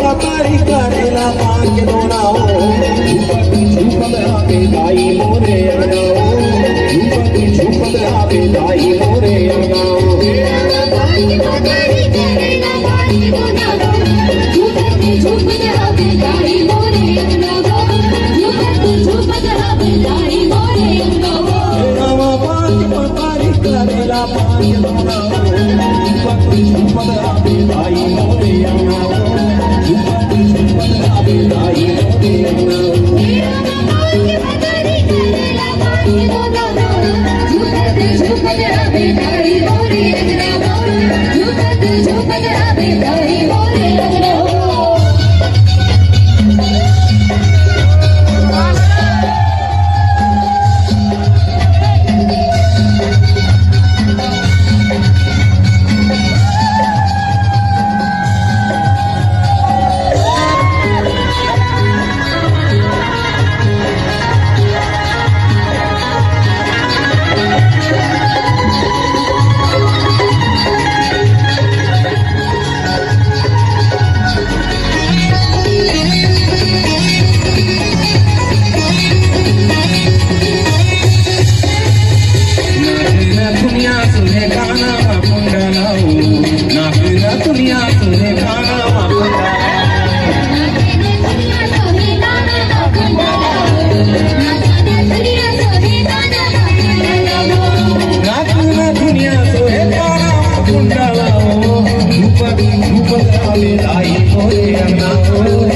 पातारी करेला मांग दोनाओ झुपत रावे दाई मोरे अंगाओ झुपत रावे दाई मोरे अंगाओ पातारी करेला मांग दोनाओ झुपत रावे दाई मोरे अंगाओ झुपत रावे दाई मोरे अंगाओ रामा पातारी करेला मांग दोनाओ झुपत रावे दाई मोरे अंगाओ झुपत रावे दाई मोरे अंगाओ पातारी करेला मांग दोनाओ झुपत रावे दाई मोरे अंगाओ झुपत रावे दाई मोरे अंगाओ झुपत रावे दाई मोरे अंगाओ